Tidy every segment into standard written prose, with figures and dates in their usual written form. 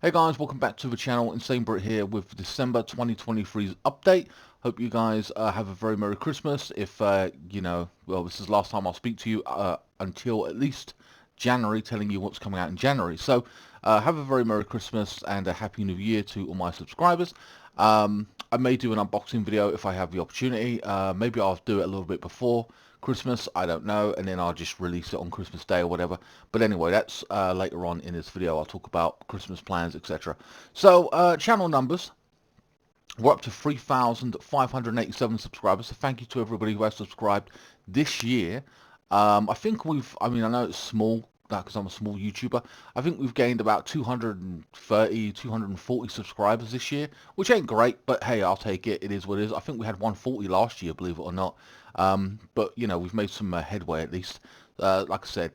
Hey guys, welcome back to the channel. INSANEBRIT here with December 2023's update. Hope you guys have a very Merry Christmas. If, well, this is the last time I'll speak to you until at least January, telling you what's coming out in January. So, have a very Merry Christmas and a Happy New Year to all my subscribers. I may do an unboxing video if I have the opportunity. Maybe I'll do it a little bit before Christmas, I don't know, and then I'll just release it on Christmas Day or whatever. But anyway, that's later on in this video. I'll talk about Christmas plans, etc. So, channel numbers. We're up to 3,587 subscribers, so thank you to everybody who has subscribed this year. I think I know it's small, because I'm a small YouTuber. I think we've gained about 230, 240 subscribers this year, which ain't great, but hey, I'll take it. It is what it is. I think we had 140 last year, believe it or not. But, we've made some headway at least. Like I said,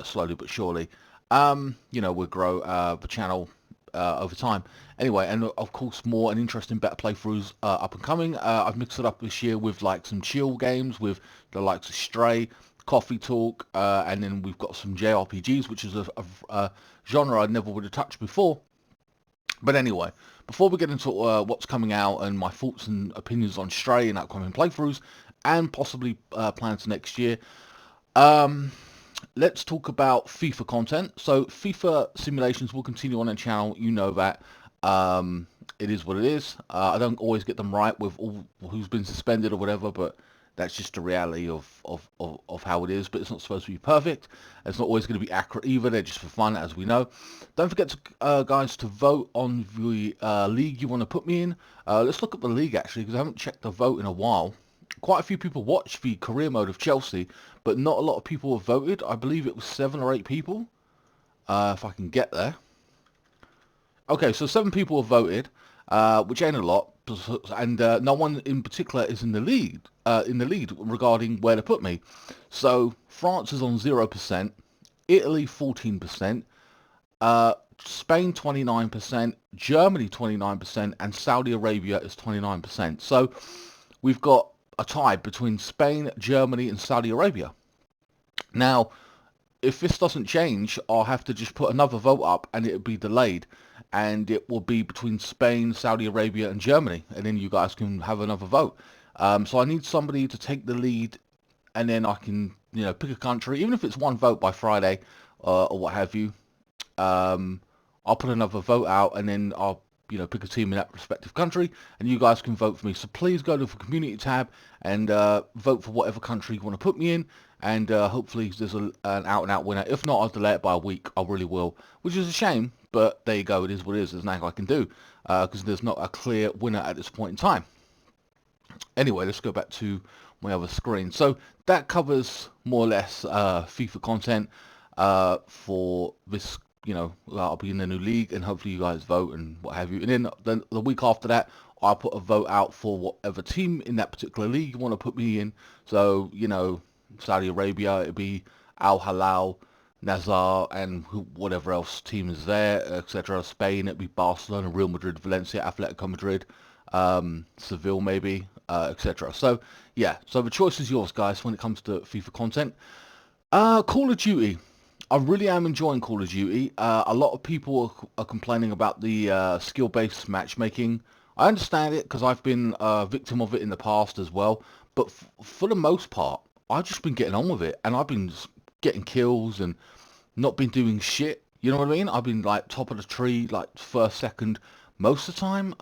slowly but surely. We'll grow the channel over time. Anyway, and of course more and interesting better playthroughs up and coming. I've mixed it up this year with like some chill games with the likes of Stray, Coffee Talk, and then we've got some JRPGs, which is a genre I never would have touched before. But anyway, before we get into what's coming out and my thoughts and opinions on Stray and upcoming playthroughs and possibly plans for next year, let's talk about FIFA content. So FIFA Simulations will continue on the channel. You know that. It is what it is. I don't always get them right with all who's been suspended or whatever, but that's just the reality of how it is. But it's not supposed to be perfect. It's not always going to be accurate either. They're just for fun, as we know. Don't forget to guys, to vote on the league you want to put me in. Let's look at the league actually, because I haven't checked the vote in a while. Quite a few people watched the career mode of Chelsea, but not a lot of people have voted. I believe it was 7 or 8 people, if I can get there. Okay, so 7 people have voted, which ain't a lot, and no one in particular is in the lead. Regarding where to put me. So France is on 0%, Italy 14%, Spain 29%, Germany 29%, and Saudi Arabia is 29%. So we've got a tie between Spain, Germany, and Saudi Arabia. Now, if this doesn't change, I'll have to just put another vote up and it'll be delayed. And it will be between Spain, Saudi Arabia, and Germany. And then you guys can have another vote. So I need somebody to take the lead, and then I can, pick a country, even if it's one vote by Friday or what have you. I'll put another vote out, and then I'll pick a team in that respective country, and you guys can vote for me. So please go to the community tab and vote for whatever country you want to put me in, and hopefully there's an out-and-out winner. If not, I'll delay it by a week. I really will, which is a shame, but there you go. It is what it is. There's nothing I can do because there's not a clear winner at this point in time. Anyway, let's go back to my other screen. So that covers more or less FIFA content for this. I'll be in the new league, and hopefully you guys vote and what have you. And then the week after that, I'll put a vote out for whatever team in that particular league you want to put me in. So, Saudi Arabia, it'd be Al Hilal, Nazar, and whatever else team is there, etc. Spain, it'd be Barcelona, Real Madrid, Valencia, Atletico Madrid, Seville maybe, etc. So, yeah, so the choice is yours, guys, when it comes to FIFA content. Call of Duty. I really am enjoying Call of Duty. A lot of people are complaining about the skill-based matchmaking. I understand it because I've been a victim of it in the past as well. But for the most part, I've just been getting on with it. And I've been getting kills and not been doing shit. You know what I mean? I've been like top of the tree, like first, second, most of the time.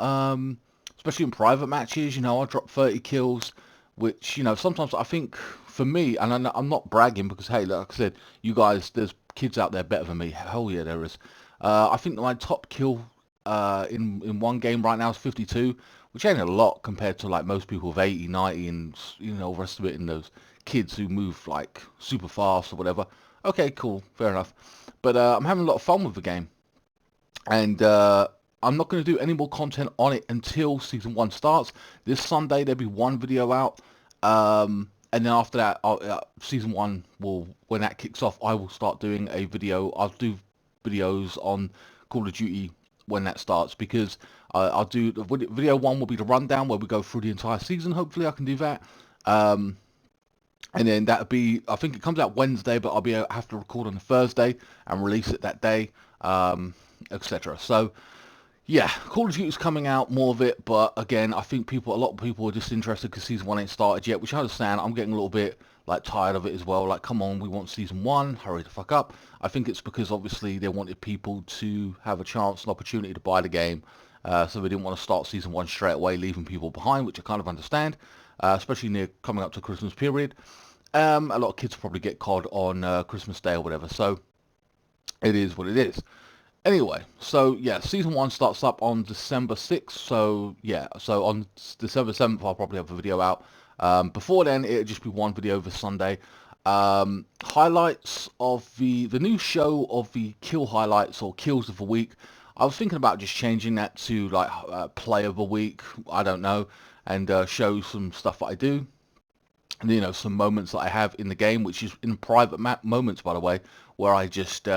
Especially in private matches, I drop 30 kills, which, sometimes I think for me, and I'm not bragging because, hey, like I said, you guys, there's kids out there better than me. Hell yeah, there is. I think my top kill in one game right now is 52, which ain't a lot compared to like most people with 80, 90, and the rest of it, and those kids who move like super fast or whatever. Okay, cool, fair enough. But I'm having a lot of fun with the game, and I'm not going to do any more content on it until Season 1 starts. This Sunday, there'll be one video out. And then after that, Season 1 when that kicks off, I will start doing a video. I'll do videos on Call of Duty when that starts, because I'll do, video 1 will be the rundown where we go through the entire season. Hopefully I can do that. And then that'll be, I think it comes out Wednesday, but have to record on a Thursday and release it that day. etc. So yeah, Call of Duty's coming out, more of it, but again, I think a lot of people are disinterested because Season 1 ain't started yet, which I understand. I'm getting a little bit, like, tired of it as well. Like, come on, we want Season 1, hurry the fuck up. I think it's because, obviously, they wanted people to have a chance, an opportunity to buy the game, so they didn't want to start Season 1 straight away, leaving people behind, which I kind of understand, especially near coming up to Christmas period. A lot of kids probably get COD on Christmas Day or whatever, so it is what it is. Anyway, so yeah, Season 1 starts up on December 6th, so yeah, so on December 7th I'll probably have a video out. Before then, it'll just be one video this Sunday. Highlights of the new show of the kill highlights or kills of the week. I was thinking about just changing that to like play of the week, I don't know, and show some stuff that I do. And, you know, some moments that I have in the game, which is in private moments, by the way, where I just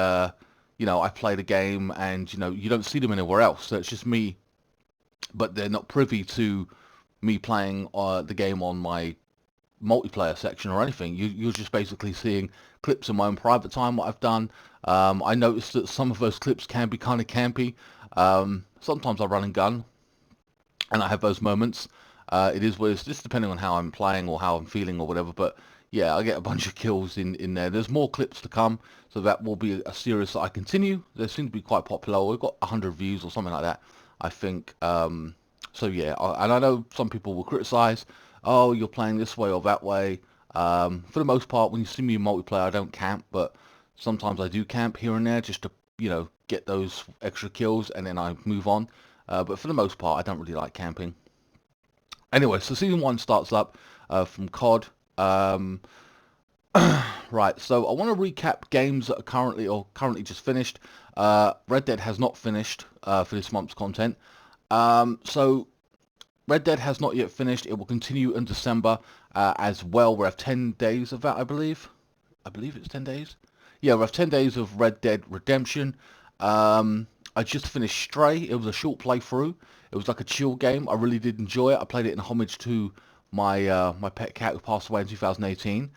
you know, I play the game and, you know, you don't see them anywhere else. So it's just me, but they're not privy to me playing the game on my multiplayer section or anything. You're just basically seeing clips in my own private time, what I've done. I noticed that some of those clips can be kind of campy. Sometimes I run and gun, and I have those moments. It is what it's just depending on how I'm playing or how I'm feeling or whatever. But yeah, I get a bunch of kills in there. There's more clips to come, so that will be a series that I continue. They seem to be quite popular. We've got 100 views or something like that, I think. So yeah, and I know some people will criticize, oh, you're playing this way or that way. For the most part, when you see me in multiplayer, I don't camp, but sometimes I do camp here and there just to, you know, get those extra kills, and then I move on. But for the most part, I don't really like camping. Anyway, so Season 1 starts up from COD. Um, right, so I want to recap games that are currently just finished. Red Dead has not finished for this month's content. So Red Dead has not yet finished. It will continue in December as well. We have 10 days of that, I believe. I believe it's 10 days. Yeah, we have 10 days of Red Dead Redemption. I just finished Stray. It was a short playthrough. It was like a chill game. I really did enjoy it. I played it in homage to my pet cat who passed away in 2018.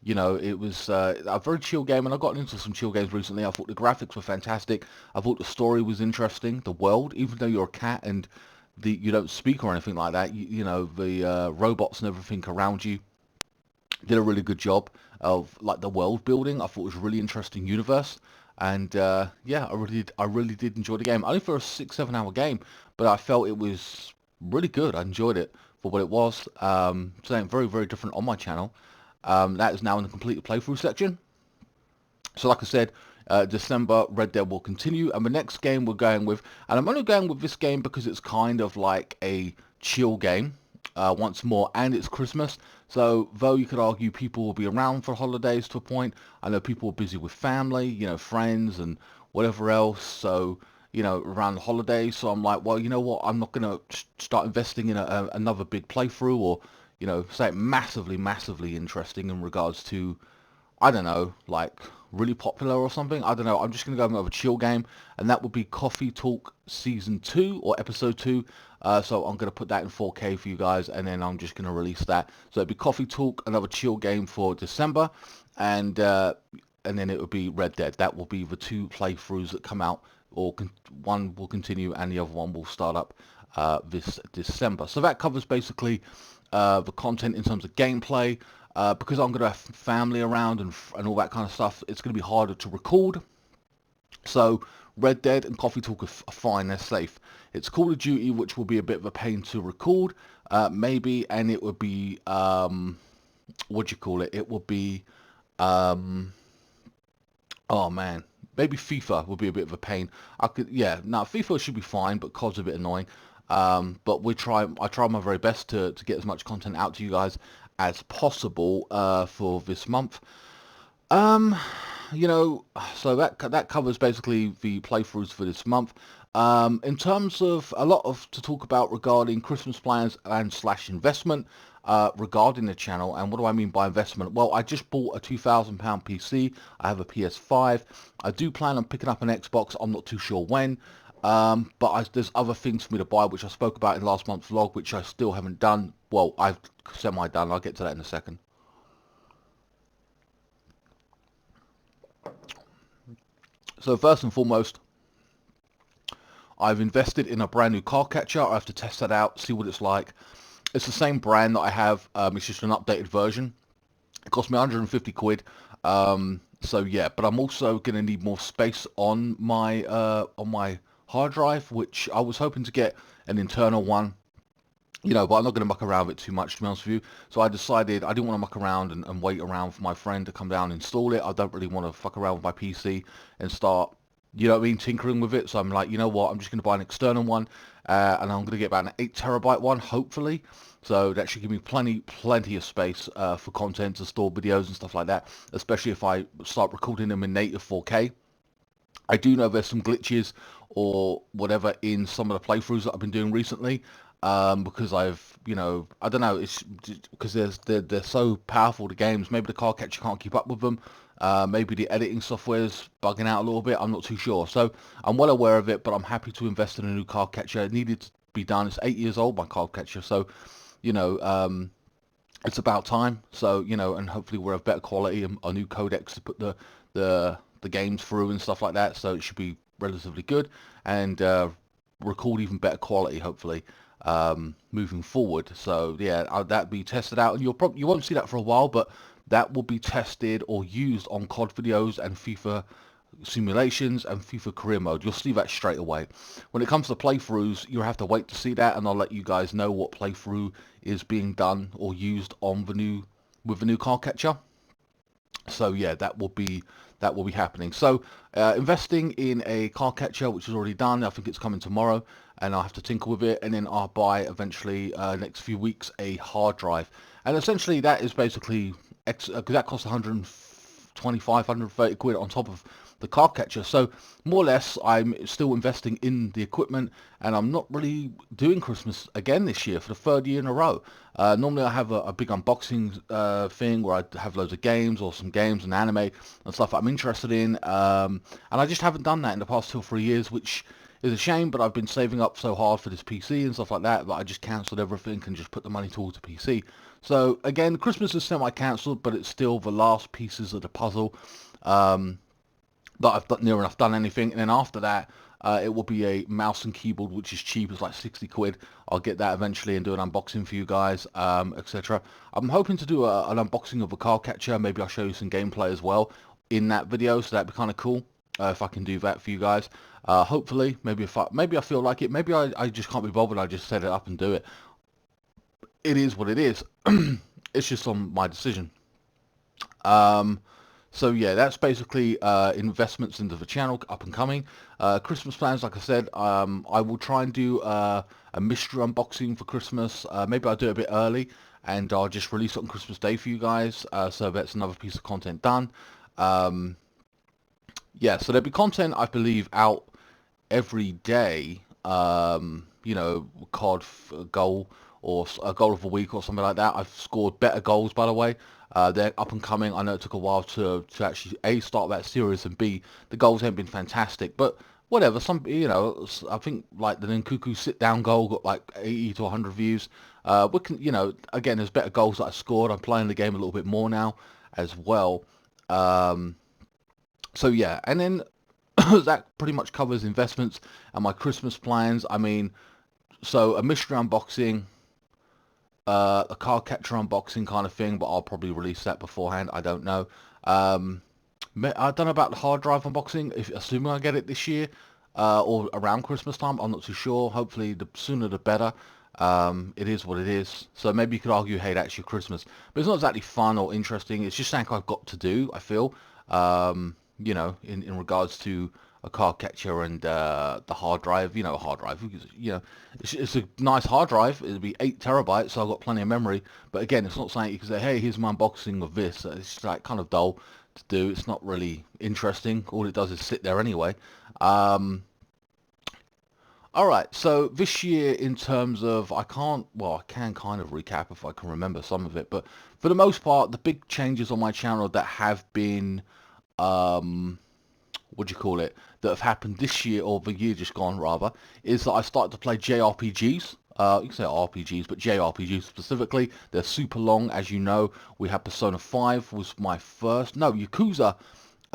You know, it was a very chill game, and I got into some chill games recently. I thought the graphics were fantastic. I thought the story was interesting. The world, even though you're a cat and you don't speak or anything like that, you know, the robots and everything around you did a really good job of like the world building. I thought it was a really interesting universe, and yeah, I really did enjoy the game. Only for a 6-7 hour game, but I felt it was really good. I enjoyed it for what it was. Something very different on my channel. That is now in the completed playthrough section. So like I said, December Red Dead will continue, and the next game we're going with, and I'm only going with this game because it's kind of like a chill game once more, and it's Christmas. So though you could argue people will be around for holidays to a point, I know people are busy with family, you know, friends and whatever else. So you know, around the holidays. So I'm like, well, you know what? I'm not going to start investing in another big playthrough, or you know, say massively interesting in regards to, I don't know, like really popular or something. I don't know. I'm just going to go with a chill game, and that would be Coffee Talk Season 2 or Episode 2. So I'm going to put that in 4K for you guys, and then I'm just going to release that. So it'd be Coffee Talk, another chill game for December, and then it would be Red Dead. That will be the two playthroughs that come out, or one will continue and the other one will start up this December. So that covers basically the content in terms of gameplay. Because I'm going to have family around and all that kind of stuff, it's going to be harder to record. So Red Dead and Coffee Talk are fine, they're safe. It's Call of Duty, which will be a bit of a pain to record, maybe, and it would be, what do you call it? It would be, oh man, maybe FIFA would be a bit of a pain. Yeah, no, FIFA should be fine, but COD's a bit annoying. But I try my very best to get as much content out to you guys as possible for this month. You know, so that covers basically the playthroughs for this month. In terms of a lot of to talk about regarding Christmas plans and / investment regarding the channel. And what do I mean by investment? Well, I just bought a £2,000 PC. I have a PS5. I do plan on picking up an Xbox. I'm not too sure when. But there's other things for me to buy, which I spoke about in last month's vlog, which I still haven't done. Well, I've semi-done. I'll get to that in a second. So first and foremost, I've invested in a brand new car catcher. I have to test that out, see what it's like. It's the same brand that I have. It's just an updated version. It cost me 150 quid. So yeah, but I'm also going to need more space on my hard drive, which I was hoping to get an internal one. But I'm not going to muck around with it too much, to be honest with you. So I decided I didn't want to muck around and wait around for my friend to come down and install it. I don't really want to fuck around with my PC and start, tinkering with it. So I'm like, you know what, I'm just going to buy an external one, and I'm going to get about an 8 terabyte one, hopefully. So that should give me plenty of space for content to store videos and stuff like that, especially if I start recording them in native 4K. I do know there's some glitches or whatever in some of the playthroughs that I've been doing recently, because I don't know, it's because they're so powerful, the games. Maybe the car catcher can't keep up with them. Maybe the editing software is bugging out a little bit. I'm not too sure. So I'm well aware of it, but I'm happy to invest in a new car catcher. It needed to be done. It's 8 years old, my car catcher. So, you know, it's about time. So, and hopefully we'll have better quality and a new codecs to put the games through and stuff like that. So it should be relatively good and record even better quality, hopefully, moving forward. So yeah, that'll be tested out, and you won't see that for a while, but that will be tested or used on COD videos and FIFA Simulations and FIFA Career Mode. You'll see that straight away. When it comes to playthroughs, you'll have to wait to see that, and I'll let you guys know what playthrough is being done or used on with the new car catcher. So yeah, that will be happening. So investing in a car catcher, which is already done. I think it's coming tomorrow, and I'll have to tinker with it, and then I'll buy eventually next few weeks a hard drive. And essentially that is basically because that costs 125, 130 quid on top of the car catcher. So more or less, I'm still investing in the equipment, and I'm not really doing Christmas again this year for the third year in a row. Normally I have a big unboxing thing where I have loads of games or some games and anime and stuff I'm interested in, and I just haven't done that in the past 2 or 3 years, which is a shame. But I've been saving up so hard for this PC and stuff like that I just cancelled everything and just put the money towards the PC. So again, Christmas is semi-cancelled, but it's still the last pieces of the puzzle that I've near enough done anything. And then after that, it will be a mouse and keyboard, which is cheap. It's like 60 quid. I'll get that eventually and do an unboxing for you guys, etc. I'm hoping to do an unboxing of a car catcher. Maybe I'll show you some gameplay as well in that video, so that'd be kind of cool if I can do that for you guys. Hopefully, maybe I feel like it. Maybe I just can't be bothered. I just set it up and do it. It is what it is. It's just on my decision. So yeah, that's basically investments into the channel up and coming. Christmas plans, like I said, I will try and do a mystery unboxing for Christmas. Maybe I'll do it a bit early, and I'll just release it on Christmas Day for you guys. So that's another piece of content done. Yeah, so there'll be content, I believe, out every day. COD goal or a goal of a week or something like that. I've scored better goals, by the way. They're up and coming. I know it took a while to actually A, start that series, and B, the goals haven't been fantastic, but whatever. I think like the Nkunku sit down goal got like 80 to 100 views. We can, again, there's better goals that I scored. I'm playing the game a little bit more now as well. So yeah, and then that pretty much covers investments and my Christmas plans. I mean, so a mystery unboxing, a car catcher unboxing kind of thing, but I'll probably release that beforehand. I don't know. I don't know about the hard drive unboxing, assuming I get it this year, or around Christmas time. I'm not too sure. Hopefully, the sooner the better. It is what it is. So maybe you could argue, hey, that's your Christmas. But it's not exactly fun or interesting. It's just something I've got to do, I feel. In regards to a car catcher and the hard drive, a hard drive, it's a nice hard drive. It'll be 8 terabytes, so I've got plenty of memory. But again, it's not something you can say, hey, here's my unboxing of this. It's just like kind of dull to do. It's not really interesting. All it does is sit there anyway. All right, so this year in terms of, I can kind of recap if I can remember some of it, but for the most part, the big changes on my channel that have been, what do you call it, that have happened this year, or the year just gone rather, is that I started to play JRPGs. You can say RPGs, but JRPGs specifically. They're super long, as you know. We have Persona 5 was my first, no, Yakuza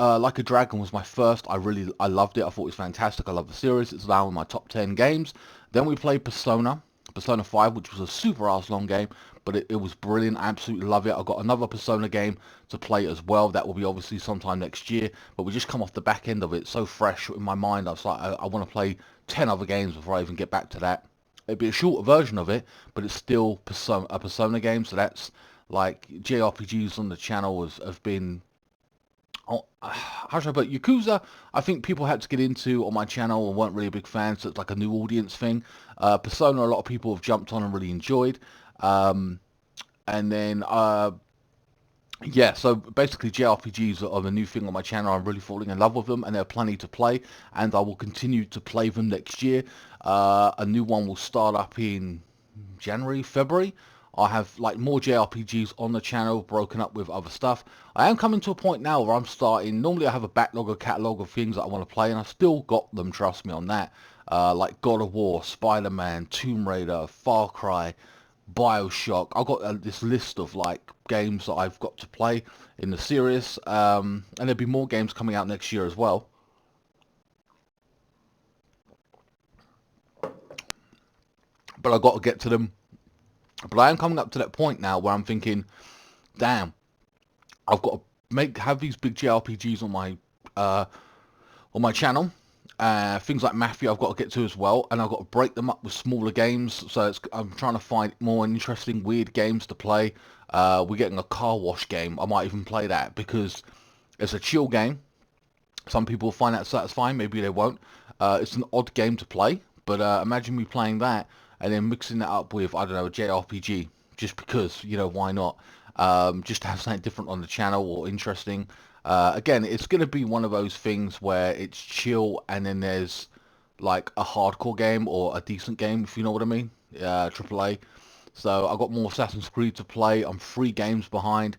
Like a Dragon was my first. I loved it. I thought it was fantastic. I love the series. It's now in my top 10 games. Then we played Persona 5, which was a super ass long game, but it was brilliant. I absolutely love it. I've got another Persona game to play as well. That will be obviously sometime next year, but we just come off the back end of it. So fresh in my mind. I was like, I want to play 10 other games before I even get back to that. It'd be a shorter version of it, but it's still a Persona game. So that's like JRPGs on the channel have been, oh, how should I put it? Yakuza, I think people had to get into on my channel and weren't really a big fan, so it's like a new audience thing. Persona, a lot of people have jumped on and really enjoyed. Um, and then, yeah, so basically JRPGs are the new thing on my channel. I'm really falling in love with them, and there are plenty to play, and I will continue to play them next year. A new one will start up in January, February. I have like more JRPGs on the channel broken up with other stuff. I am coming to a point now where I'm starting, normally I have a backlog or catalogue of things that I want to play, and I've still got them, trust me on that. Like God of War, Spider-Man, Tomb Raider, Far Cry, BioShock. I've got this list of like games that I've got to play in the series, and there'll be more games coming out next year as well. But I've got to get to them. But I am coming up to that point now where I'm thinking, damn, I've got to have these big JRPGs on my channel. Things like Mafia I've got to get to as well, and I've got to break them up with smaller games. So I'm trying to find more interesting, weird games to play. We're getting a car wash game. I might even play that because it's a chill game. Some people find that satisfying, maybe they won't. It's an odd game to play, but imagine me playing that and then mixing that up with, I don't know, a JRPG, just because, why not? Just to have something different on the channel or interesting. Again, it's going to be one of those things where it's chill and then there's like a hardcore game or a decent game, if you know what I mean, AAA. So I've got more Assassin's Creed to play. I'm 3 games behind.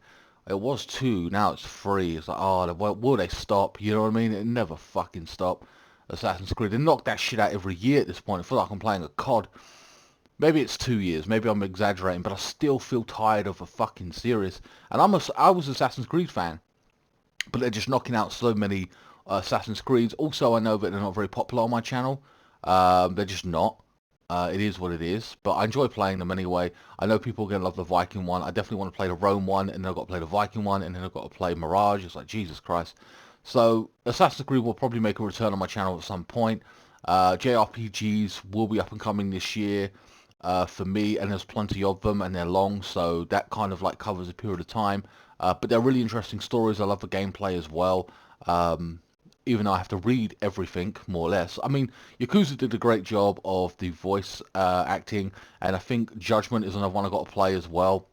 It was 2, now it's 3. It's like, oh, will they stop? You know what I mean? It never fucking stop. Assassin's Creed. They knock that shit out every year at this point. I feel like I'm playing a COD. Maybe it's 2 years. Maybe I'm exaggerating, but I still feel tired of a fucking series. And I was an Assassin's Creed fan, but they're just knocking out so many Assassin's Creeds. Also, I know that they're not very popular on my channel. They're just not. It is what it is, but I enjoy playing them anyway. I know people are going to love the Viking one. I definitely want to play the Rome one, and then I've got to play the Viking one, and then I've got to play Mirage. It's like, Jesus Christ. So, Assassin's Creed will probably make a return on my channel at some point. JRPGs will be up and coming this year for me, and there's plenty of them, and they're long, so that kind of like covers a period of time. But they're really interesting stories. I love the gameplay as well. Even though I have to read everything, more or less. I mean, Yakuza did a great job of the voice acting, and I think Judgment is another one I've got to play as well.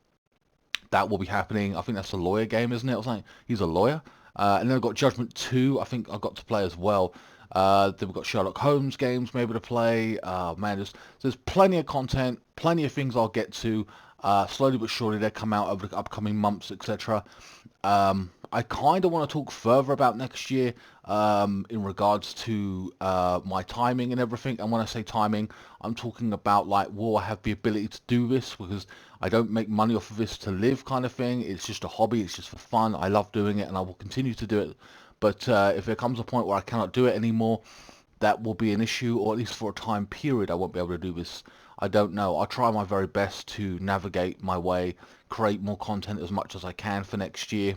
That will be happening. I think that's a lawyer game, isn't it? Or something. He's a lawyer. And then I've got Judgment 2, I think I've got to play as well. Then we've got Sherlock Holmes games maybe to play. Man, there's plenty of content, plenty of things I'll get to. Slowly but surely they come out over the upcoming months, etc. I kind of want to talk further about next year in regards to my timing and everything. And when I say timing, I'm talking about like, will I have the ability to do this? Because I don't make money off of this to live kind of thing. It's just a hobby. It's just for fun. I love doing it and I will continue to do it. But if there comes a point where I cannot do it anymore, that will be an issue, or at least for a time period I won't be able to do this. I don't know. I'll try my very best to navigate my way, create more content as much as I can for next year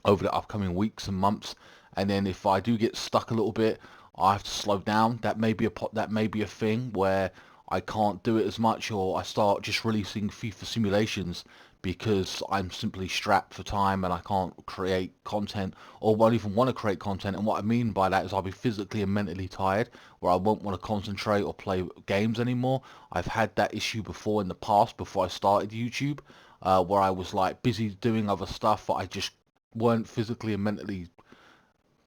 over the upcoming weeks and months. And then if I do get stuck a little bit, I have to slow down. That may be a thing where I can't do it as much, or I start just releasing FIFA Simulations because I'm simply strapped for time and I can't create content, or won't even want to create content. And what I mean by that is I'll be physically and mentally tired, where I won't want to concentrate or play games anymore. I've had that issue before in the past, before I started YouTube, where I was like busy doing other stuff, but I just weren't physically and mentally,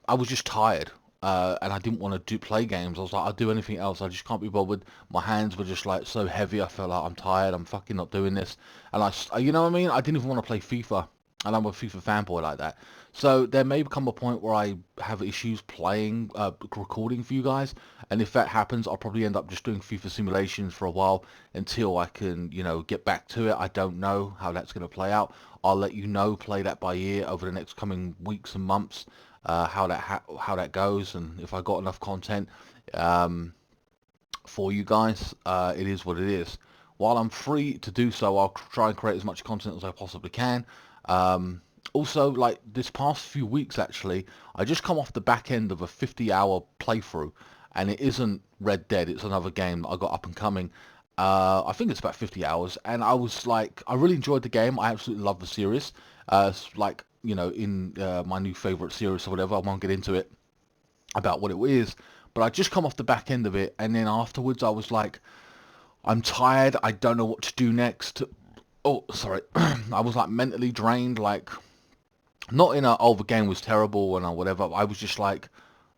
I was just tired. And I didn't want to play games. I was like, I'll do anything else. I just can't be bothered. My hands were just like so heavy. I felt like I'm tired. I'm fucking not doing this. And you know what I mean? I didn't even want to play FIFA. And I'm a FIFA fanboy like that. So there may come a point where I have issues playing, recording for you guys. And if that happens, I'll probably end up just doing FIFA Simulations for a while until I can, get back to it. I don't know how that's going to play out. I'll let you know, play that by ear over the next coming weeks and months. how that goes, and if I got enough content um, for you guys. It is what it is. While I'm free to do so, I'll try and create as much content as I possibly can. Also, like this past few weeks, actually, I just come off the back end of a 50-hour playthrough, and it isn't Red Dead. It's another game that I got up and coming. I think it's about 50 hours, and I was like, I really enjoyed the game. I absolutely love the series. It's like, you know, in my new favorite series or whatever. I won't get into it about what it is, but I just come off the back end of it, and then afterwards I was like, I'm tired. I don't know what to do next. Oh, sorry. I was like mentally drained, like not in a, oh, the game was terrible and whatever. I was just like,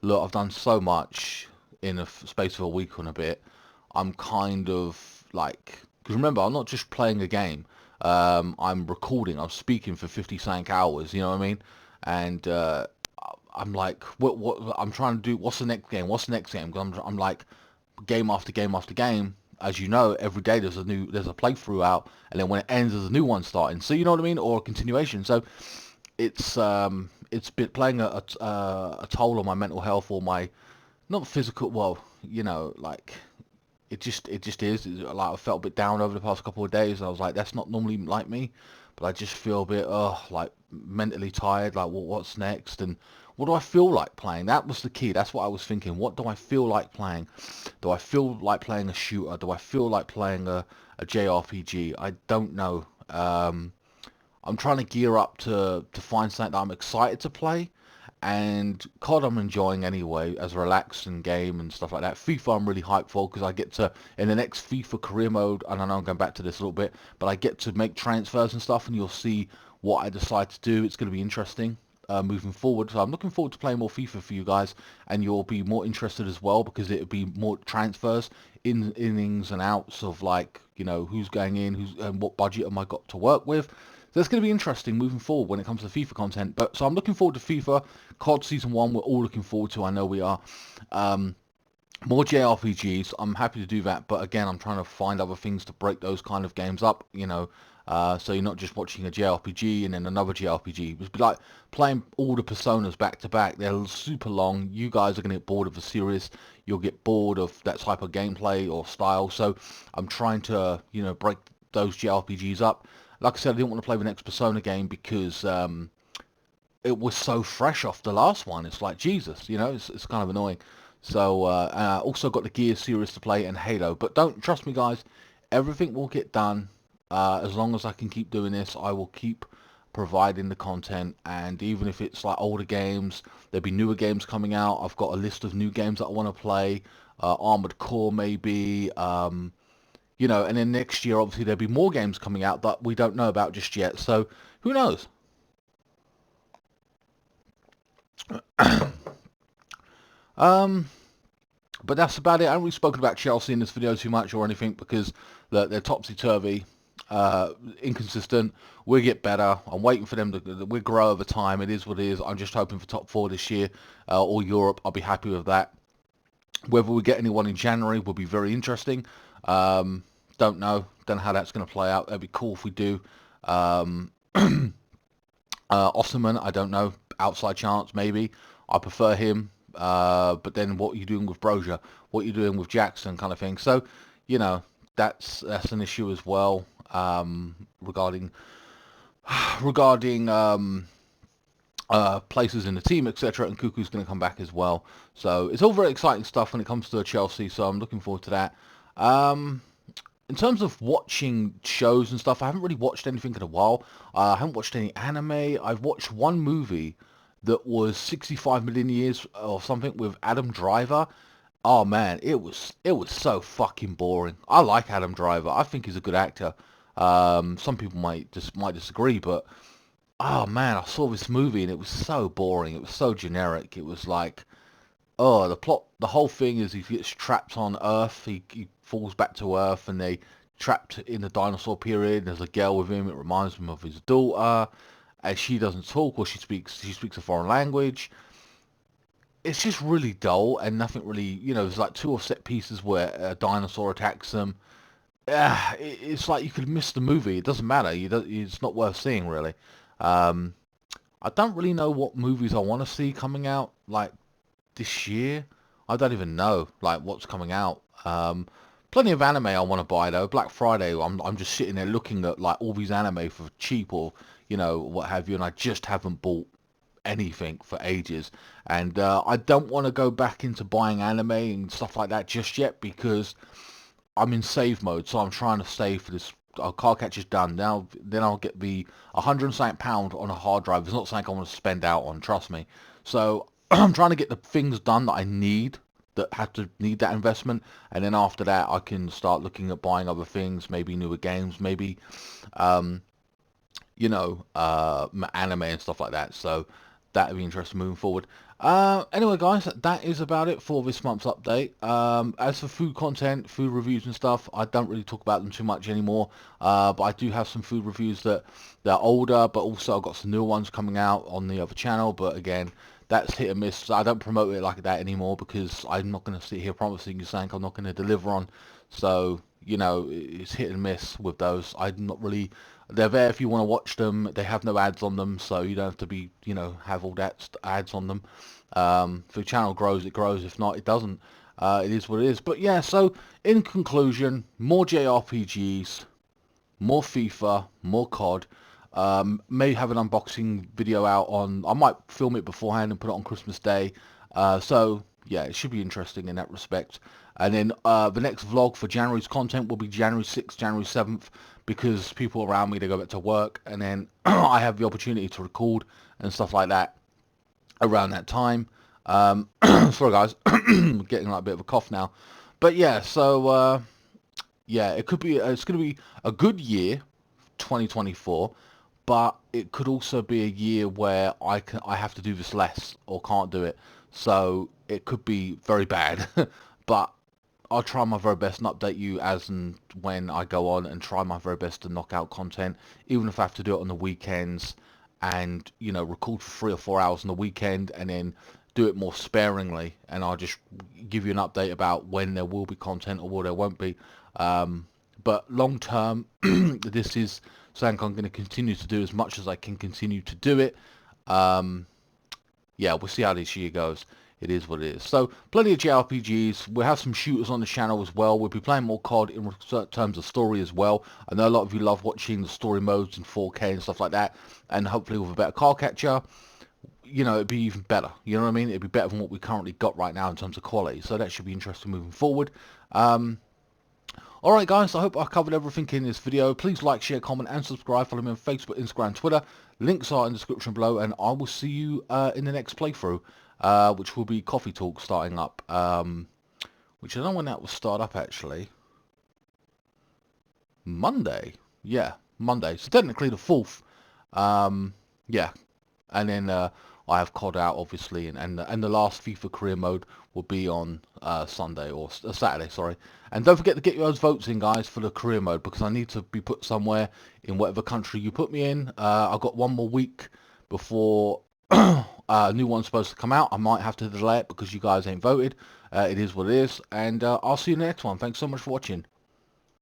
look, I've done so much in a space of a week and a bit. I'm kind of like, because remember, I'm not just playing a game. I'm recording. I'm speaking for 50 sank hours. You know what I mean? And I'm like, what? I'm trying to do. What's the next game? What's the next game? Because I'm like, game after game after game. As you know, every day there's a playthrough out, and then when it ends, there's a new one starting. So you know what I mean, or a continuation. So it's been playing a toll on my mental health or my not physical. Well, you know, like it just is. Like I felt a bit down over the past couple of days. I was like, that's not normally like me, but I just feel a bit like mentally tired. Like, what's next? And what do I feel like playing? That was the key. That's what I was thinking. What do I feel like playing? Do I feel like playing a shooter? Do I feel like playing a JRPG? I don't know. I'm trying to gear up to find something that I'm excited to play. And COD I'm enjoying anyway as a relaxing game and stuff like that. FIFA I'm really hyped for because I get to, in the next FIFA career mode, and I know I'm going back to this a little bit, but I get to make transfers and stuff, and you'll see what I decide to do. It's going to be interesting moving forward. So I'm looking forward to playing more FIFA for you guys, and you'll be more interested as well because it'll be more transfers, innings and outs of like, you know, who's going in, who's and what budget am I got to work with. So it's going to be interesting moving forward when it comes to FIFA content. But so I'm looking forward to FIFA. COD Season 1, we're all looking forward to. I know we are. More JRPGs, I'm happy to do that. But again, I'm trying to find other things to break those kind of games up, you know. So you're not just watching a JRPG and then another JRPG. It's like playing all the Personas back to back. They're super long. You guys are going to get bored of the series. You'll get bored of that type of gameplay or style. So I'm trying to, you know, break those JRPGs up. Like I said, I didn't want to play the next Persona game because it was so fresh off the last one. It's like, Jesus, you know, it's kind of annoying. So, also got the Gears series to play and Halo. But don't, trust me guys, everything will get done. As long as I can keep doing this, I will keep providing the content. And even if it's like older games, there'll be newer games coming out. I've got a list of new games that I want to play. Armored Core maybe. You know, and then next year, obviously, there'll be more games coming out that we don't know about just yet. So, who knows? Um, but that's about it. I haven't really spoken about Chelsea in this video too much or anything because they're topsy-turvy, inconsistent. We'll get better. I'm waiting for them to we grow over time. It is what it is. I'm just hoping for top four this year or Europe. I'll be happy with that. Whether we get anyone in January will be very interesting. Don't know. Don't know how that's going to play out. That'd be cool if we do. Osserman, I don't know. Outside chance, maybe. I prefer him. But then what are you doing with Brozier? What are you doing with Jackson kind of thing? So, you know, that's an issue as well regarding places in the team, etc. And Cuckoo's going to come back as well. So it's all very exciting stuff when it comes to Chelsea. So I'm looking forward to that. In terms of watching shows and stuff, I haven't really watched anything in a while. I haven't watched any anime. I've watched one movie that was 65 million years or something with Adam Driver. Oh man, it was so fucking boring. I like Adam Driver. I think he's a good actor. Some people might disagree, but oh man, I saw this movie and it was so boring. It was so generic. It was like, oh, the plot, the whole thing is he gets trapped on Earth. He falls back to Earth, and they trapped in the dinosaur period. There's a girl with him. It reminds him of his daughter, and she doesn't talk, or she speaks a foreign language. It's just really dull and nothing really. You know, there's like two or set pieces where a dinosaur attacks them. It's like you could miss the movie. It doesn't matter. It's not worth seeing really. Um, I don't really know what movies I want to see coming out like this year. I don't even know like what's coming out. Plenty of anime I want to buy though. Black Friday, I'm just sitting there looking at like all these anime for cheap or what have you, and I just haven't bought anything for ages. And I don't want to go back into buying anime and stuff like that just yet because I'm in save mode, so I'm trying to save for this. Car catch is done now. Then I'll get the 100 and something pound on a hard drive. It's not something I want to spend out on. Trust me. So I'm trying to get the things done that I need, that have to need that investment, and then after that I can start looking at buying other things, maybe newer games, maybe um, anime and stuff like that. So that'd be interesting moving forward. Anyway, guys, that is about it for this month's update. As for food content, food reviews and stuff, I don't really talk about them too much anymore. But I do have some food reviews that they're older, but also I've got some newer ones coming out on the other channel. But again, that's hit and miss. So I don't promote it like that anymore because I'm not going to sit here promising you something I'm not going to deliver on. So, it's hit and miss with those. I'm not really... They're there if you want to watch them. They have no ads on them, so you don't have to be, have all that ads on them. If the channel grows, it grows. If not, it doesn't. It is what it is. But yeah, so in conclusion, more JRPGs, more FIFA, more COD. May have an unboxing video out on... I might film it beforehand and put it on Christmas Day. So yeah, it should be interesting in that respect. And then the next vlog for January's content will be January 6th, January 7th, because people around me, they go back to work, and then I have the opportunity to record and stuff like that around that time. Sorry guys, I'm getting like a bit of a cough now. But yeah, so yeah, it's going to be a good year, 2024, but it could also be a year where I have to do this less or can't do it. So it could be very bad, but I'll try my very best and update you as and when I go on, and try my very best to knock out content, even if I have to do it on the weekends and, record for 3 or 4 hours on the weekend and then do it more sparingly, and I'll just give you an update about when there will be content or where there won't be. But long term, this is something I'm going to continue to do as much as I can continue to do it. Yeah, we'll see how this year goes. It is what it is. So, plenty of JRPGs. We'll have some shooters on the channel as well. We'll be playing more COD in terms of story as well. I know a lot of you love watching the story modes in 4K and stuff like that. And hopefully with a better car catcher, it'd be even better. You know what I mean? It'd be better than what we currently got right now in terms of quality. So that should be interesting moving forward. Alright guys, I hope I covered everything in this video. Please like, share, comment and subscribe. Follow me on Facebook, Instagram, Twitter. Links are in the description below, and I will see you in the next playthrough, which will be Coffee Talk starting up, which I don't know when that will start up actually. Monday? Yeah, Monday. So technically the 4th. Yeah, and then I have COD out obviously, and the last FIFA career mode will be on Sunday or Saturday, sorry. And don't forget to get your votes in, guys, for the career mode, because I need to be put somewhere in whatever country you put me in. I've got one more week before a new one's supposed to come out. I might have to delay it because you guys ain't voted. It is what it is, and I'll see you in the next one. Thanks so much for watching.